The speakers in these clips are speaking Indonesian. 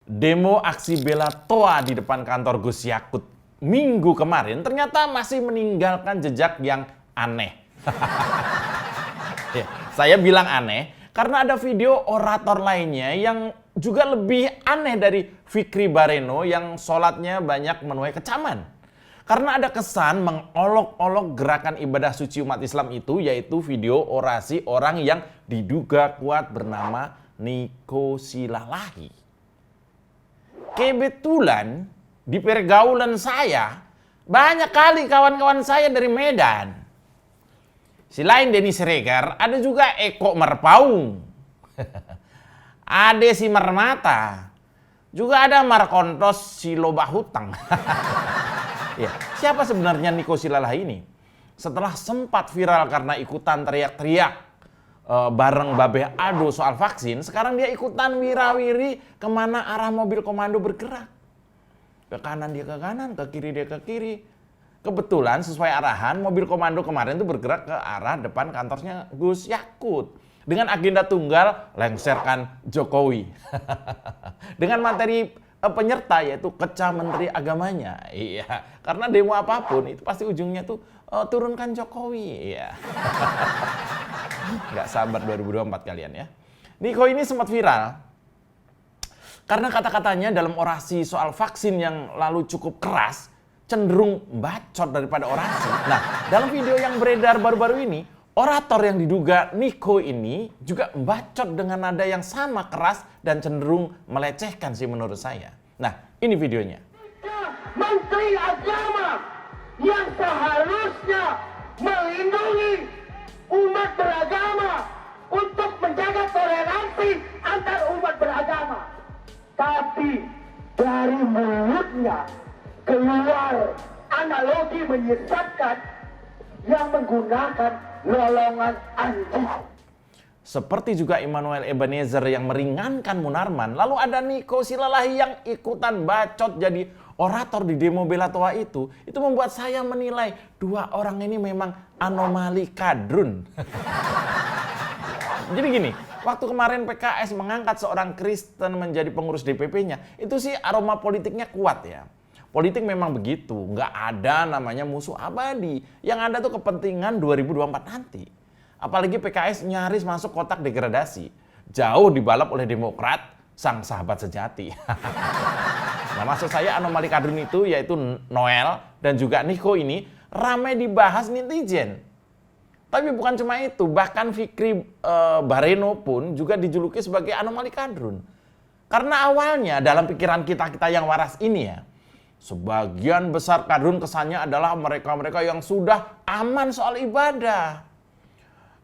Demo aksi bela Toa di depan kantor Gus Yakut minggu kemarin ternyata masih meninggalkan jejak yang aneh. Ya, saya bilang aneh karena ada video orator lainnya yang juga lebih aneh dari Fikri Bareno yang sholatnya banyak menuai kecaman. Karena ada kesan mengolok-olok gerakan ibadah suci umat Islam itu, yaitu video orasi orang yang diduga kuat bernama Niko Silalahi. Kebetulan di pergaulan saya banyak kali kawan-kawan saya dari Medan. Selain Denny Siregar, ada juga Eko Marpaung. Ada si Marmata. Juga ada Markontos si Lobah Hutang. Ya, siapa sebenarnya Niko Silalahi ini? Setelah sempat viral karena ikutan teriak-teriak bareng Babeh Ado soal vaksin, sekarang dia ikutan wirawiri kemana arah mobil komando bergerak. Ke kanan dia ke kanan, ke kiri dia ke kiri. Kebetulan sesuai arahan, mobil komando kemarin itu bergerak ke arah depan kantornya Gus Yakut. Dengan agenda tunggal, lengserkan Jokowi. Dengan materi penyerta yaitu kecah menteri agamanya. Iya, karena demo apapun itu pasti ujungnya tuh turunkan Jokowi. Iya. Nggak sabar 2024 kalian ya. Niko ini sempat viral karena kata-katanya dalam orasi soal vaksin yang lalu cukup keras, cenderung bacot daripada orasi. Nah, dalam video yang beredar baru-baru ini, orator yang diduga Niko ini juga bacot dengan nada yang sama keras dan cenderung melecehkan sih menurut saya. Nah, ini videonya. Menteri Agama yang seharusnya melindungi umat beragama untuk menjaga toleransi antar umat beragama. Tapi dari mulutnya keluar analogi menyesatkan yang menggunakan lolongan anjing. Seperti juga Immanuel Ebenezer yang meringankan Munarman, lalu ada Niko Silalahi yang ikutan bacot jadi orator di demo bela Toa itu membuat saya menilai dua orang ini memang anomali kadrun. Jadi gini, waktu kemarin PKS mengangkat seorang Kristen menjadi pengurus DPP-nya, itu sih aroma politiknya kuat ya. Politik memang begitu, nggak ada namanya musuh abadi. Yang ada tuh kepentingan 2024 nanti. Apalagi PKS nyaris masuk kotak degradasi. Jauh dibalap oleh Demokrat, sang sahabat sejati. Nah, maksud saya anomali kadrun itu yaitu Noel dan juga Niko ini ramai dibahas netizen. Tapi bukan cuma itu, bahkan Fikri Bareno pun juga dijuluki sebagai anomali kadrun. Karena awalnya dalam pikiran kita yang waras ini ya, sebagian besar kadrun kesannya adalah mereka-mereka yang sudah aman soal ibadah.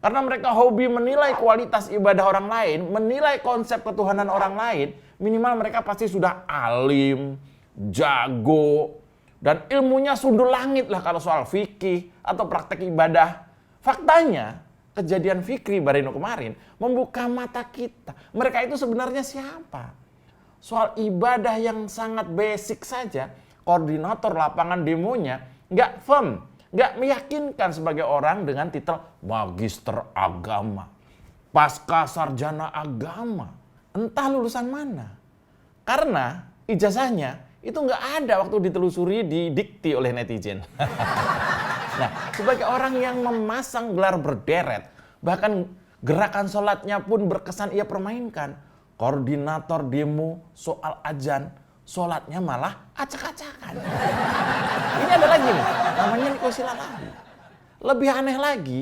Karena mereka hobi menilai kualitas ibadah orang lain, menilai konsep ketuhanan orang lain, minimal mereka pasti sudah alim, jago, dan ilmunya sundul langit lah kalau soal fikih atau praktek ibadah. Faktanya, kejadian Fikri Bareno kemarin membuka mata kita. Mereka itu sebenarnya siapa? Soal ibadah yang sangat basic saja, koordinator lapangan demonya nggak firm, nggak meyakinkan sebagai orang dengan titel magister agama, pasca sarjana agama, entah lulusan mana. Karena ijazahnya itu nggak ada waktu ditelusuri didikti oleh netizen. Nah, sebagai orang yang memasang gelar berderet, bahkan gerakan sholatnya pun berkesan ia permainkan. Koordinator demo soal azan, sholatnya malah acak-acakan. Ini ada lagi nih, namanya Niko Silalahi. Lebih aneh lagi,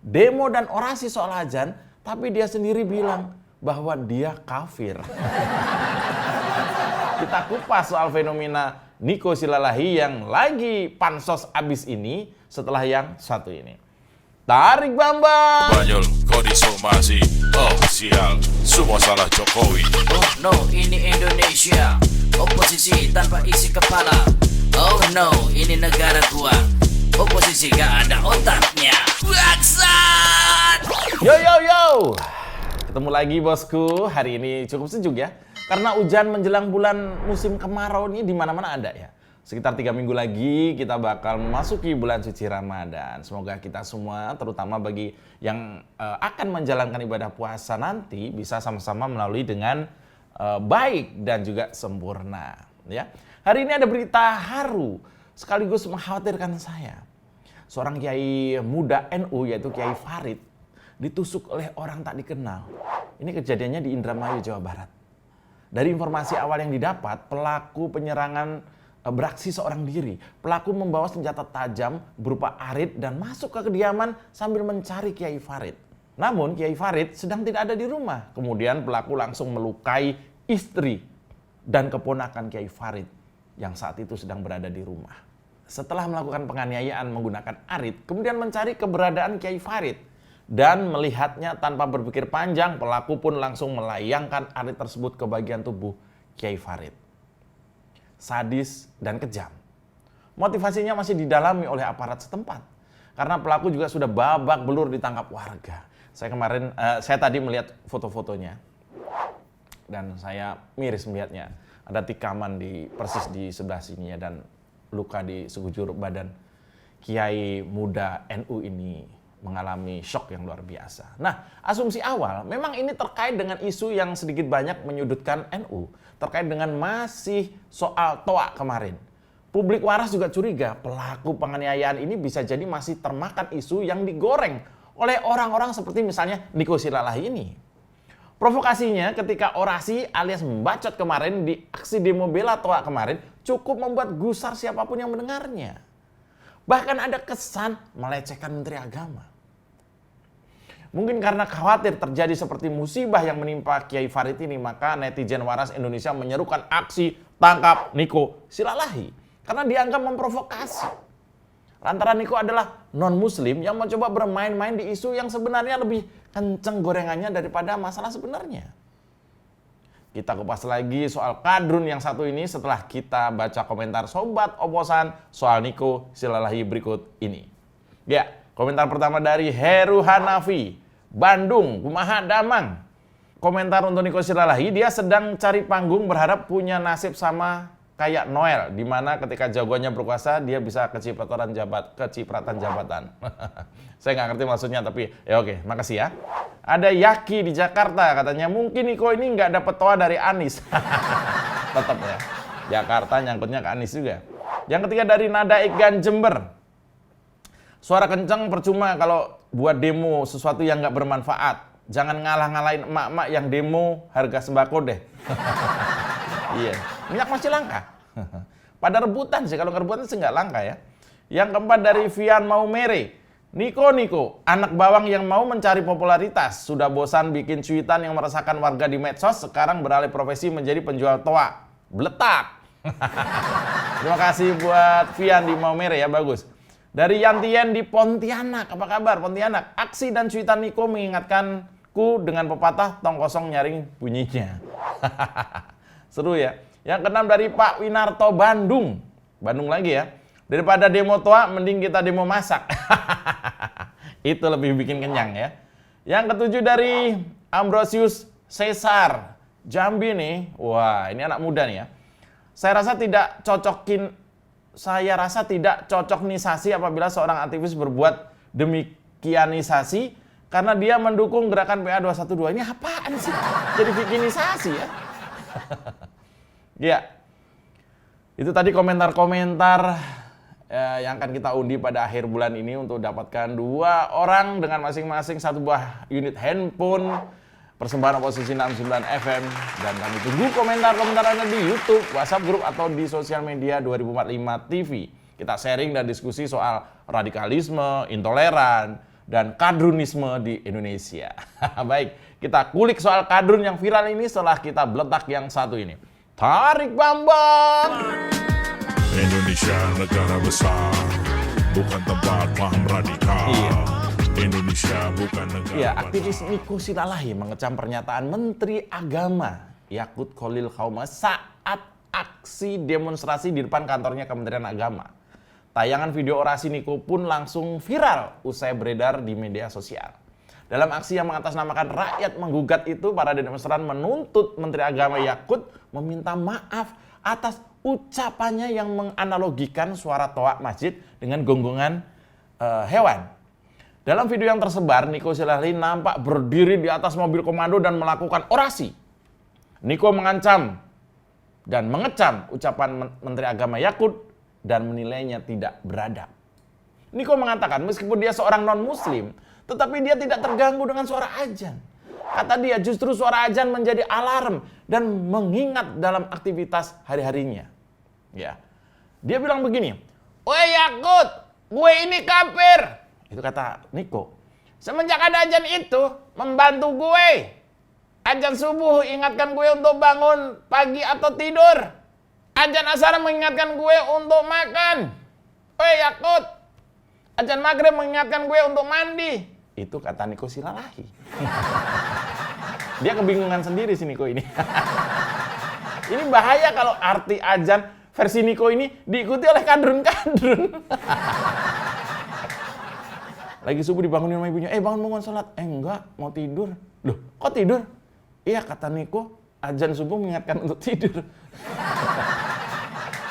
demo dan orasi soal azan, tapi dia sendiri bilang bahwa dia kafir. Kita kupas soal fenomena Niko Silalahi yang lagi pansos abis ini setelah yang satu ini. Tarik Bambang! Banyol, kau disomasi. Oh sial, semua salah Jokowi. Oh no, ini Indonesia. Oposisi tanpa isi kepala. Oh no, ini negara gua. Oposisi gak ada otaknya. Bangsat! Yo yo yo! Ketemu lagi bosku. Hari ini cukup sejuk ya. Karena hujan menjelang bulan musim kemarau ini di mana-mana ada ya. Sekitar 3 minggu lagi kita bakal memasuki bulan suci Ramadan. Semoga kita semua, terutama bagi yang akan menjalankan ibadah puasa nanti, bisa sama-sama melalui dengan baik dan juga sempurna. Ya, hari ini ada berita haru sekaligus mengkhawatirkan saya. Seorang kiai muda NU yaitu Kiai Farid ditusuk oleh orang tak dikenal. Ini kejadiannya di Indramayu, Jawa Barat. Dari informasi awal yang didapat, pelaku penyerangan beraksi seorang diri. Pelaku membawa senjata tajam berupa arit dan masuk ke kediaman sambil mencari Kiai Farid. Namun Kiai Farid sedang tidak ada di rumah. Kemudian pelaku langsung melukai istri dan keponakan Kiai Farid yang saat itu sedang berada di rumah. Setelah melakukan penganiayaan menggunakan arit, kemudian mencari keberadaan Kiai Farid. Dan melihatnya tanpa berpikir panjang, pelaku pun langsung melayangkan arit tersebut ke bagian tubuh Kiai Farid. Sadis dan kejam. Motivasinya masih didalami oleh aparat setempat. Karena pelaku juga sudah babak belur ditangkap warga. Saya tadi melihat foto-fotonya. Dan saya miris melihatnya. Ada tikaman persis di sebelah sini ya, dan luka di sekujur badan Kiai muda NU ini mengalami shock yang luar biasa. Nah, asumsi awal memang ini terkait dengan isu yang sedikit banyak menyudutkan NU. Terkait dengan masih soal toa kemarin. Publik waras juga curiga pelaku penganiayaan ini bisa jadi masih termakan isu yang digoreng oleh orang-orang seperti misalnya Niko Silalahi ini. Provokasinya ketika orasi alias membacot kemarin di aksi demo bela toa kemarin cukup membuat gusar siapapun yang mendengarnya. Bahkan ada kesan melecehkan Menteri Agama. Mungkin karena khawatir terjadi seperti musibah yang menimpa Kiai Farid ini, maka netizen waras Indonesia menyerukan aksi tangkap Niko Silalahi. Karena dianggap memprovokasi. Lantaran Niko adalah non-muslim yang mencoba bermain-main di isu yang sebenarnya lebih kenceng gorengannya daripada masalah sebenarnya. Kita kupas lagi soal kadrun yang satu ini setelah kita baca komentar sobat oposan soal Niko Silalahi berikut ini. Ya, komentar pertama dari Heru Hanafi, Bandung, Kumaha Damang. Komentar untuk Niko Silalahi, dia sedang cari panggung berharap punya nasib sama kayak Noel, di mana ketika jagoannya berkuasa dia bisa kecipratan jabatan. Saya nggak ngerti maksudnya, tapi ya oke, makasih ya. Ada Yaki di Jakarta, katanya mungkin Niko ini nggak dapet toa dari Anies. Tetap ya, Jakarta nyangkutnya ke Anies juga. Yang ketiga dari Nada Ikan Jember. Suara kencang percuma kalau buat demo sesuatu yang nggak bermanfaat. Jangan ngalah-ngalahin emak-emak yang demo harga sembako deh. Iya, minyak masih langka. Pada rebutan sih, kalau rebutan sih nggak langka ya. Yang keempat dari Vian Maumere. Niko, anak bawang yang mau mencari popularitas. Sudah bosan bikin cuitan yang meresahkan warga di medsos, sekarang beralih profesi menjadi penjual toa. Beletak. Terima kasih buat Vian di Maumere ya, bagus. Dari Yantien di Pontianak, apa kabar Pontianak? Aksi dan cuitan Niko mengingatkanku dengan pepatah tong kosong nyaring bunyinya. Seru ya. Yang keenam dari Pak Winarto Bandung. Bandung lagi ya. Daripada demo toa, mending kita demo masak. Itu lebih bikin kenyang ya. Yang ketujuh dari Ambrosius Caesar. Jambi nih. Wah, ini anak muda nih ya. Saya rasa tidak cocoknisasi apabila seorang aktivis berbuat demikianisasi karena dia mendukung gerakan PA212. Ini apaan sih? Jadi bikinisasi ya. Ya, itu tadi komentar-komentar yang akan kita undi pada akhir bulan ini untuk dapatkan 2 orang dengan masing-masing 1 buah unit handphone persembahan Oposisi 69 FM, dan kami tunggu komentar-komentar Anda di YouTube, WhatsApp grup atau di sosial media 2045 TV. Kita sharing dan diskusi soal radikalisme, intoleran, dan kadrunisme di Indonesia. Baik, kita kulik soal kadrun yang viral ini setelah kita beletak yang satu ini. Tarik Bambang! Indonesia negara besar, bukan tempat paham radikal. Iya. Indonesia bukan negara. Iya, aktivis Niko Silalahi mengecam pernyataan Menteri Agama Yakut Khalil Qauma saat aksi demonstrasi di depan kantornya Kementerian Agama. Tayangan video orasi Niko pun langsung viral usai beredar di media sosial. Dalam aksi yang mengatasnamakan rakyat menggugat itu, para demonstran menuntut Menteri Agama Yakut meminta maaf atas ucapannya yang menganalogikan suara toa masjid dengan gonggongan hewan. Dalam video yang tersebar, Niko Silalahi nampak berdiri di atas mobil komando dan melakukan orasi. Niko mengancam dan mengecam ucapan Menteri Agama Yakut dan menilainya tidak beradab. Niko mengatakan meskipun dia seorang non-muslim, tetapi dia tidak terganggu dengan suara azan. Kata dia justru suara azan menjadi alarm dan mengingat dalam aktivitas hari-harinya. Ya. Dia bilang begini, "Woi Yakut, gue ini kafir." Itu kata Niko. "Semenjak ada azan itu membantu gue. Azan subuh ingatkan gue untuk bangun pagi atau tidur. Azan asar mengingatkan gue untuk makan. Woi Yakut, azan maghrib mengingatkan gue untuk mandi." Itu kata Niko Silalahi. Dia kebingungan sendiri si Niko ini. Ini bahaya kalau arti azan versi Niko ini diikuti oleh kadrun-kadrun. Lagi subuh dibangunin sama ibunya, bangun sholat. Enggak, mau tidur. Loh, kok tidur? Iya, kata Niko, azan subuh mengingatkan untuk tidur.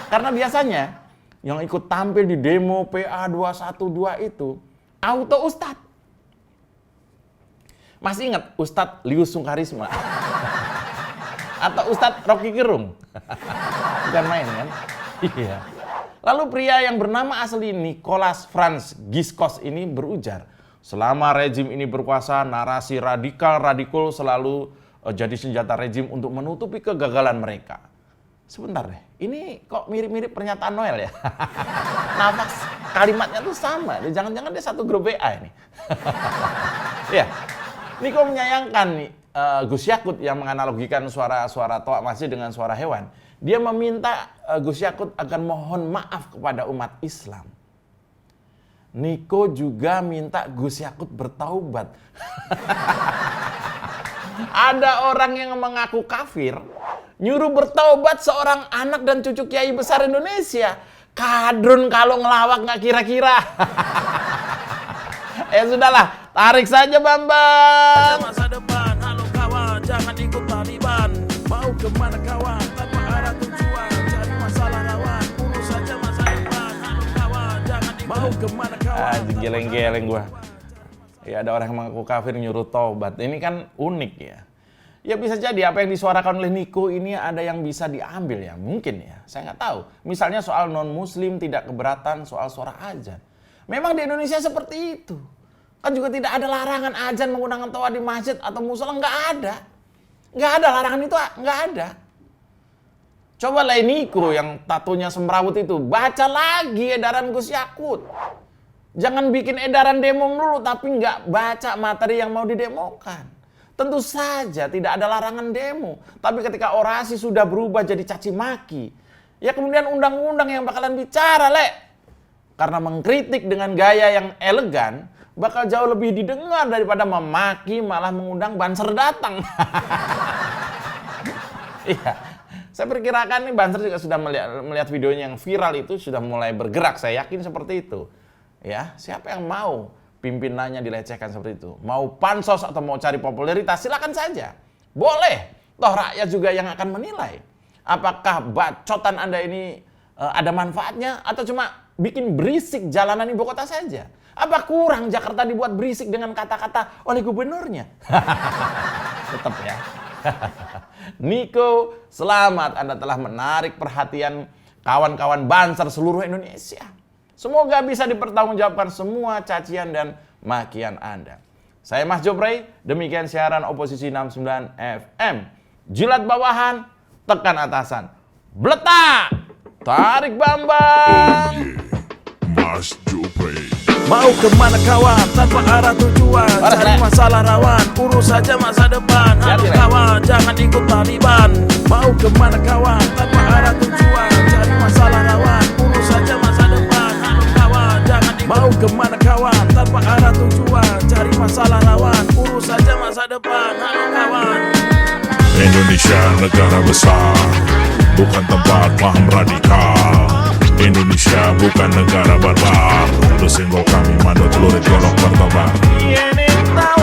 Karena biasanya yang ikut tampil di demo PA 212 itu auto ustadz. Masih ingat Ustadz Lius Sungkarisma? Atau Ustadz Rocky Gerung? Bukan main kan? Iya. Lalu pria yang bernama asli Nicholas Franz Giscos ini berujar, selama rejim ini berkuasa, narasi radikal selalu jadi senjata rejim untuk menutupi kegagalan mereka. Sebentar deh, ini kok mirip-mirip pernyataan Noel ya? Nafas kalimatnya tuh sama, jangan-jangan dia satu grup WA ini. Ya, Niko menyayangkan nih Gus Yakut yang menganalogikan suara Toa Masjid dengan suara hewan. Dia meminta Gus Yakut akan mohon maaf kepada umat Islam. Niko juga minta Gus Yakut bertaubat. Ada orang yang mengaku kafir, nyuruh bertaubat seorang anak dan cucu kiai besar Indonesia. Kadrun kalau ngelawak nggak kira-kira. Sudahlah, tarik saja Bambang. Masa depan, halo kawan, jangan ikut Taliban. Mau kemana kawan, tanpa arah tujuan. Cari masalah lawan, urus saja masa depan. Halo kawan, jangan ikut. Mau kemana kawan. Geleng-geleng gua. Ya ada orang yang mengaku kafir nyuruh taubat. Ini kan unik ya. Ya bisa jadi apa yang disuarakan oleh Niko ini ada yang bisa diambil ya. Mungkin ya, saya nggak tahu. Misalnya soal non-muslim tidak keberatan soal suara azan. Memang di Indonesia seperti itu. Kan juga tidak ada larangan azan menggunakan toa di masjid atau musola, nggak ada. Nggak ada larangan itu, nggak ada. Coba lah Niko yang tatonya semrawut itu, baca lagi edaran Gus Yakut. Jangan bikin edaran demo dulu tapi nggak baca materi yang mau didemokan. Tentu saja tidak ada larangan demo. Tapi ketika orasi sudah berubah jadi caci maki, ya kemudian undang-undang yang bakalan bicara, Karena mengkritik dengan gaya yang elegan, bakal jauh lebih didengar daripada memaki malah mengundang Banser datang. Iya, saya perkirakan nih Banser juga sudah melihat videonya yang viral itu sudah mulai bergerak. Saya yakin seperti itu. Ya, siapa yang mau pimpinannya dilecehkan seperti itu? Mau pansos atau mau cari popularitas, silakan saja. Boleh. Toh rakyat juga yang akan menilai. Apakah bacotan Anda ini ada manfaatnya atau cuma bikin berisik jalanan ibu kota saja? Apa kurang Jakarta dibuat berisik dengan kata-kata oleh gubernurnya? Tetap ya. Niko, selamat Anda telah menarik perhatian kawan-kawan Banser seluruh Indonesia. Semoga bisa dipertanggungjawabkan semua cacian dan makian Anda. Saya Mas Joprey, demikian siaran Oposisi 69 FM. Jilat bawahan, tekan atasan. Bletak! Tarik Bambang! Mas Joprey. Mau kemana kawan, tanpa arah tujuan. Cari masalah rawan, urus saja masa depan. Halo kawan, jangan ikut Taliban. Mau kemana kawan, tanpa arah tujuan. Cari masalah rawan, urus saja masa depan. Halo kawan, jangan ikut. Mau kemana kawan, tanpa arah tujuan. Cari masalah rawan, urus saja masa depan. Halo kawan. Indonesia negara besar, bukan tempat paham radikal. Indonesia bukan negara barbar. Udah senggol kami manut lurit golok bertobar. Ini tahu